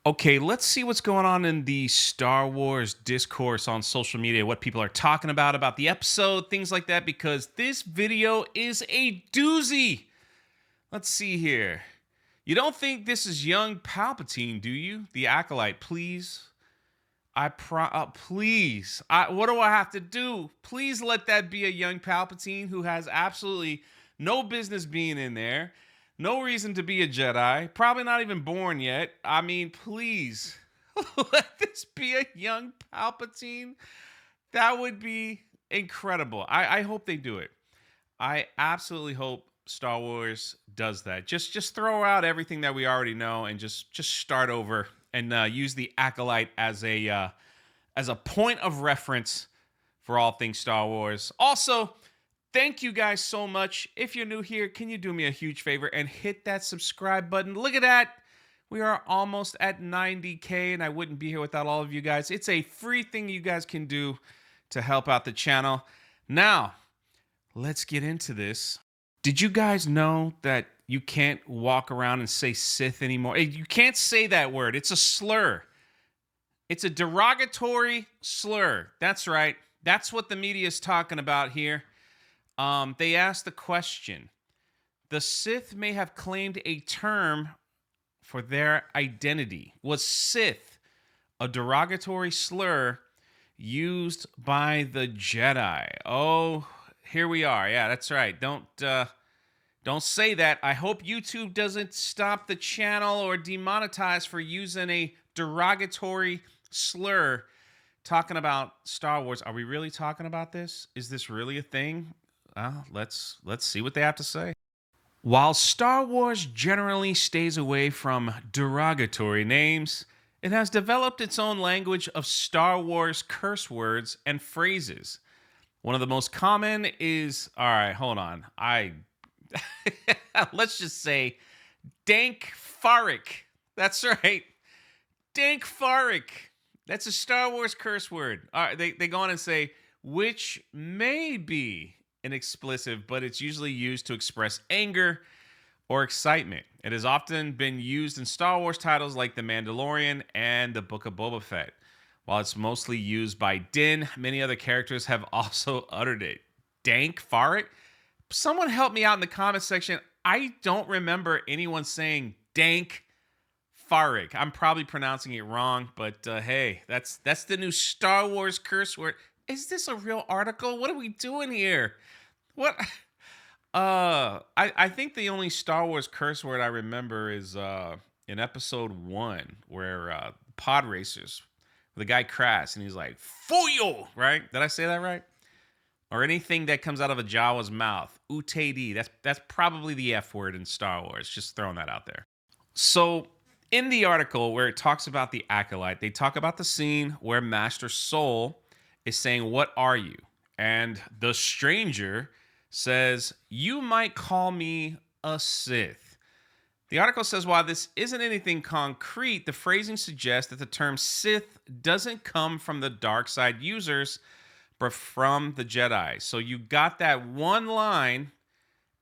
Okay, let's see what's going on in the Star Wars discourse on social media, what people are talking about the episode, things like that, because this video is a doozy. Let's see here. You don't think this is young Palpatine, do you? The Acolyte, please. Please. What do I have to do? Please let that be a young Palpatine who has absolutely no business being in there. No reason to be a Jedi. Probably not even born yet. I mean, please. Let this be a young Palpatine. That would be incredible. I hope they do it. I absolutely hope Star Wars does that. Just throw out everything that we already know and just start over and use the Acolyte as a point of reference for all things Star Wars. Also, thank you guys so much. If you're new here, can you do me a huge favor and hit that subscribe button? Look at that. We are almost at 90K, and I wouldn't be here without all of you guys. It's a free thing you guys can do to help out the channel. Now, let's get into this. Did you guys know that you can't walk around and say Sith anymore? You can't say that word. It's a slur. It's a derogatory slur. That's right. That's what the media is talking about here. They asked the question. The Sith may have claimed a term for their identity. Was Sith a derogatory slur used by the Jedi? Oh, here we are. Yeah, that's right. Don't say that. I hope YouTube doesn't stop the channel or demonetize for using a derogatory slur talking about Star Wars. Are we really talking about this? Is this really a thing? Let's see what they have to say. While Star Wars generally stays away from derogatory names, it has developed its own language of Star Wars curse words and phrases. One of the most common is, all right, hold on. Let's just say dank farrik. That's right. Dank farrik. That's a Star Wars curse word. All right, they go on and say, which may be an expletive, but it's usually used to express anger or excitement. It has often been used in Star Wars titles like The Mandalorian and The Book of Boba Fett. While it's mostly used by Din, many other characters have also uttered it. Dank farrik? Someone help me out in the comment section. I don't remember anyone saying dank farrik. I'm probably pronouncing it wrong, but hey, that's the new Star Wars curse word. Is this a real article? What are we doing here? What? I think the only Star Wars curse word I remember is in episode 1 where pod racers, the guy crashed and he's like, "Fuyo!" Right? Did I say that right? Or anything that comes out of a Jawa's mouth. Utd. That's probably the F word in Star Wars. Just throwing that out there. So in the article where it talks about the Acolyte, they talk about the scene where Master Soul is saying, "What are you?" And the stranger says, "You might call me a Sith." The article says, while this isn't anything concrete, the phrasing suggests that the term Sith doesn't come from the dark side users, but from the Jedi. So you got that one line,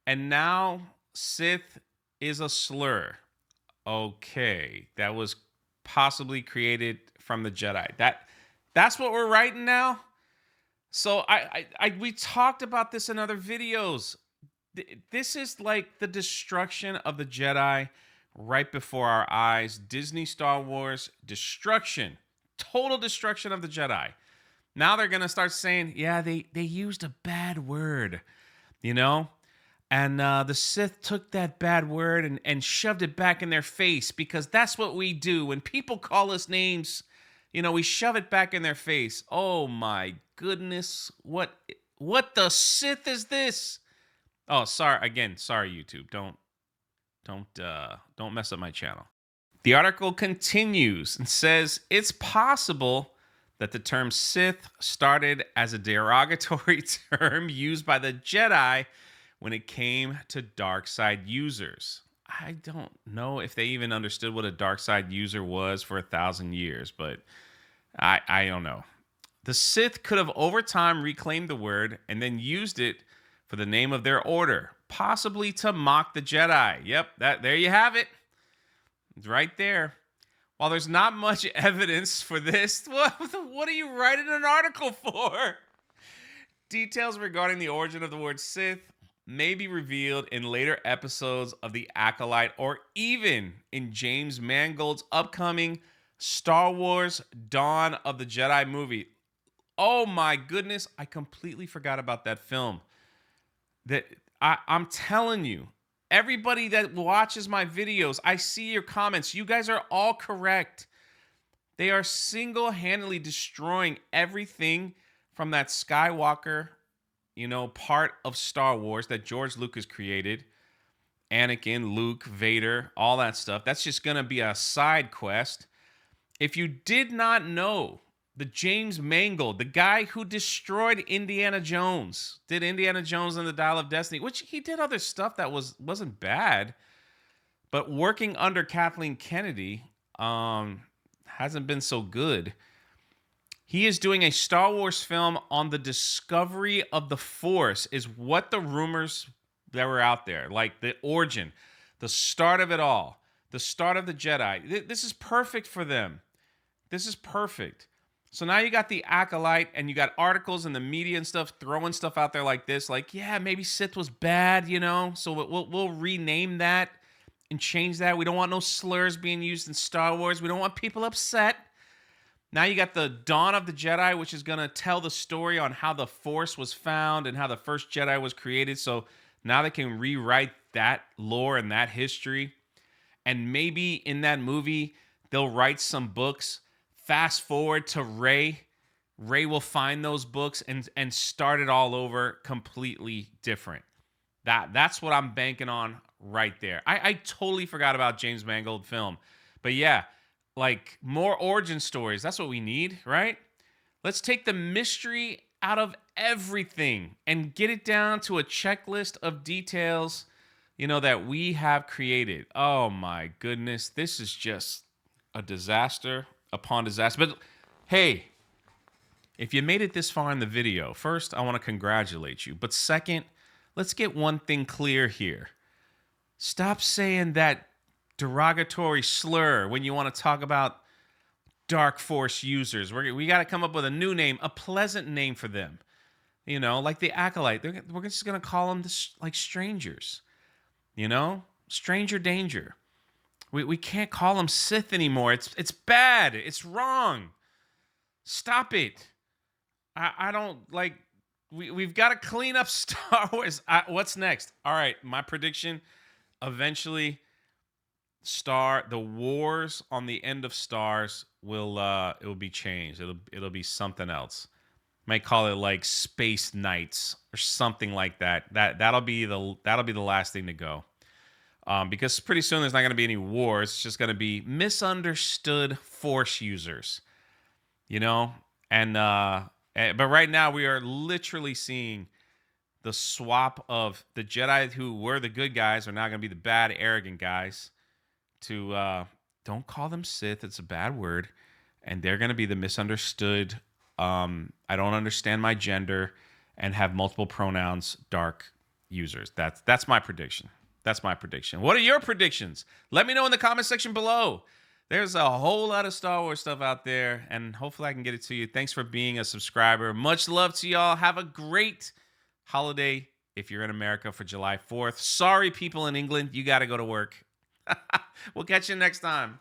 and now Sith is a slur. Okay, that was possibly created from the Jedi. That's what we're writing now. So we talked about this in other videos. This is like the destruction of the Jedi right before our eyes. Disney Star Wars destruction, total destruction of the Jedi. Now they're gonna start saying, yeah, they used a bad word, and the Sith took that bad word and shoved it back in their face, because that's what we do when people call us names. We shove it back in their face. Oh my goodness, what the Sith is this? Oh, sorry YouTube. Don't mess up my channel. The article continues and says it's possible that the term Sith started as a derogatory term used by the Jedi when it came to dark side users. I don't know if they even understood what a dark side user was for 1,000 years, but I don't know. The Sith could have over time reclaimed the word and then used it for the name of their order, possibly to mock the Jedi. Yep, there you have it. It's right there. While there's not much evidence for this, what are you writing an article for? Details regarding the origin of the word Sith may be revealed in later episodes of The Acolyte or even in James Mangold's upcoming Star Wars Dawn of the Jedi movie. Oh my goodness, I completely forgot about that film. That I'm telling you, everybody that watches my videos, I see your comments. You guys are all correct. They are single-handedly destroying everything from that Skywalker, part of Star Wars that George Lucas created. Anakin, Luke, Vader, all that stuff. That's just going to be a side quest. If you did not know, the James Mangold, the guy who destroyed Indiana Jones, did Indiana Jones and the Dial of Destiny, which he did other stuff that wasn't bad, but working under Kathleen Kennedy hasn't been so good. He is doing a Star Wars film on the discovery of the Force, is what the rumors that were out there, like the origin, the start of it all, the start of the Jedi. This is perfect for them. This is perfect. So now you got the Acolyte, and you got articles in the media and stuff throwing stuff out there like this, like, yeah, maybe Sith was bad, so we'll rename that and change that. We don't want no slurs being used in Star Wars. We don't want people upset. Now you got the Dawn of the Jedi, which is going to tell the story on how the Force was found and how the first Jedi was created. So now they can rewrite that lore and that history. And maybe in that movie, they'll write some books. Fast forward to Rey. Rey will find those books and start it all over completely different. That's what I'm banking on right there. I totally forgot about James Mangold film. But yeah, like more origin stories. That's what we need, right? Let's take the mystery out of everything and get it down to a checklist of details, that we have created. Oh my goodness. This is just a disaster upon disaster. But hey, if you made it this far in the video, first, I want to congratulate you. But second, let's get one thing clear here. Stop saying that derogatory slur when you want to talk about Dark Force users. We got to come up with a new name, a pleasant name for them. Like the Acolyte. We're just going to call them like strangers. Stranger danger. We can't call them Sith anymore. It's bad. It's wrong. Stop it. I don't like. We've got to clean up Star Wars. What's next? All right, my prediction. Eventually, the wars on the end of stars will be changed. It'll be something else. Might call it like Space Knights or something like that. That'll be the last thing to go. Because pretty soon there's not going to be any wars. It's just going to be misunderstood Force users, And but right now we are literally seeing the swap of the Jedi who were the good guys are now going to be the bad, arrogant guys. To don't call them Sith; it's a bad word, and they're going to be the misunderstood. I don't understand my gender, and have multiple pronouns. Dark users. That's my prediction. That's my prediction. What are your predictions? Let me know in the comment section below. There's a whole lot of Star Wars stuff out there, and hopefully I can get it to you. Thanks for being a subscriber. Much love to y'all. Have a great holiday if you're in America for July 4th. Sorry, people in England. You got to go to work. We'll catch you next time.